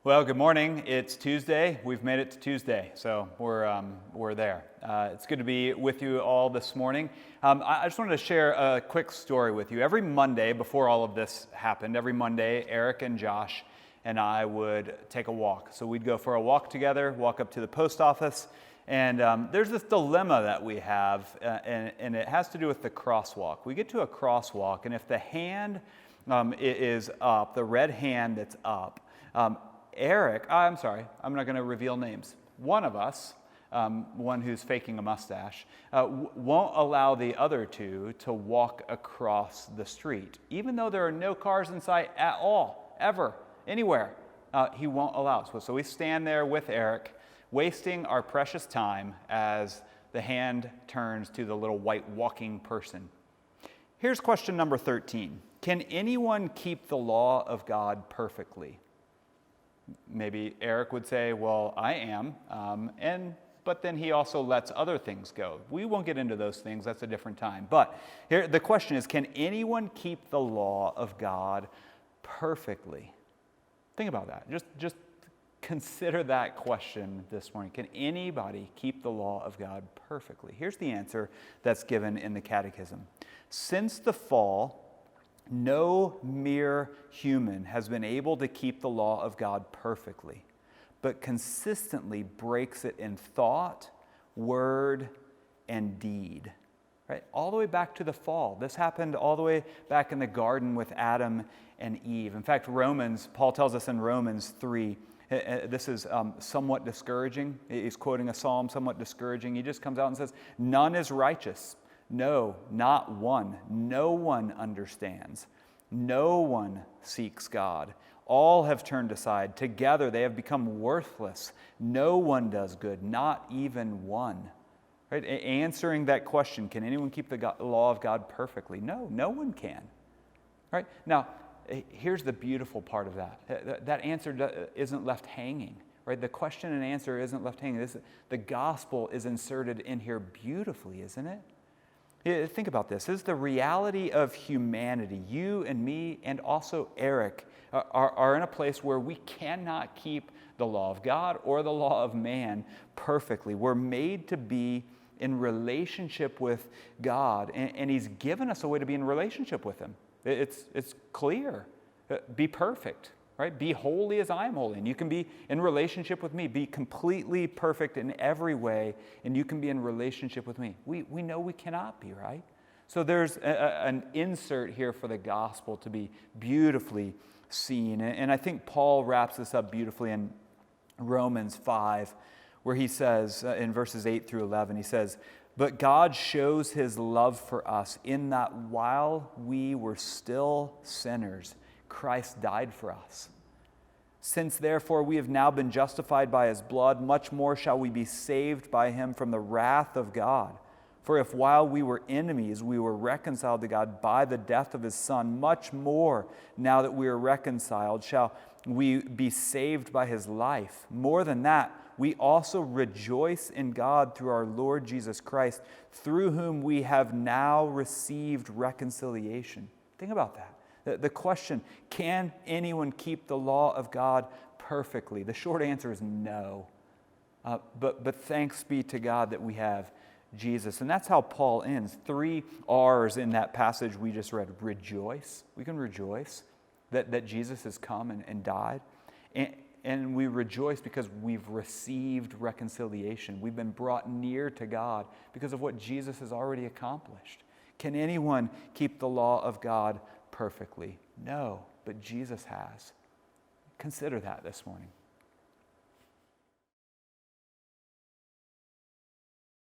Well, good morning. It's Tuesday. We've made it to Tuesday, so we're there. It's good to be with you all this morning. I just wanted to share a quick story with you. Every Monday, before all of this happened, every Monday, Eric and Josh and I would take a walk. So we'd go for a walk together, walk up to the post office, and there's this dilemma that we have, and it has to do with the crosswalk. We get to a crosswalk, and if the hand is up, the red hand that's up, I'm not going to reveal names. One of us, one who's faking a mustache, won't allow the other two to walk across the street. Even though there are no cars in sight at all, ever, anywhere, he won't allow us. So we stand there with Eric, wasting our precious time as the hand turns to the little white walking person. Here's question number 13. Can anyone keep the law of God perfectly? Maybe Eric would say, well, I am, but then he also lets other things go. We won't get into those things. That's a different time. But here, the question is, can anyone keep the law of God perfectly? Think about that. Just consider that question this morning. Can anybody keep the law of God perfectly? Here's the answer that's given in the Catechism. Since the fall, no mere human has been able to keep the law of God perfectly, but consistently breaks it in thought, word, and deed. Right? All the way back to the fall. This happened all the way back in the garden with Adam and Eve. In fact, Paul tells us in Romans 3, this is somewhat discouraging. He's quoting a psalm, somewhat discouraging. He just comes out and says, none is righteous. No, not one. No one understands. No one seeks God. All have turned aside. Together they have become worthless. No one does good, not even one. Right? Answering that question, can anyone keep the law of God perfectly? No, no one can. Right? Now, here's the beautiful part of that. That answer isn't left hanging. Right? The question and answer isn't left hanging. The gospel is inserted in here beautifully, isn't it? Think about this. This is the reality of humanity. You and me and also Eric are in a place where we cannot keep the law of God or the law of man perfectly. We're made to be in relationship with God, and He's given us a way to be in relationship with Him. It's clear. Be perfect. Right? Be holy as I am holy. And you can be in relationship with me. Be completely perfect in every way, and you can be in relationship with me. We know we cannot be, right? So there's an insert here for the gospel to be beautifully seen. And I think Paul wraps this up beautifully in Romans 5, where he says, in verses 8 through 11, he says, "But God shows His love for us in that while we were still sinners, Christ died for us. Since therefore we have now been justified by His blood, much more shall we be saved by Him from the wrath of God. For if while we were enemies, we were reconciled to God by the death of His Son, much more, now that we are reconciled, shall we be saved by His life. More than that, we also rejoice in God through our Lord Jesus Christ, through whom we have now received reconciliation." Think about that. The question, can anyone keep the law of God perfectly? The short answer is no. But thanks be to God that we have Jesus. And that's how Paul ends. 3 R's in that passage we just read. Rejoice. We can rejoice that Jesus has come and died. And we rejoice because we've received reconciliation. We've been brought near to God because of what Jesus has already accomplished. Can anyone keep the law of God perfectly? No, but Jesus has. Consider that this morning.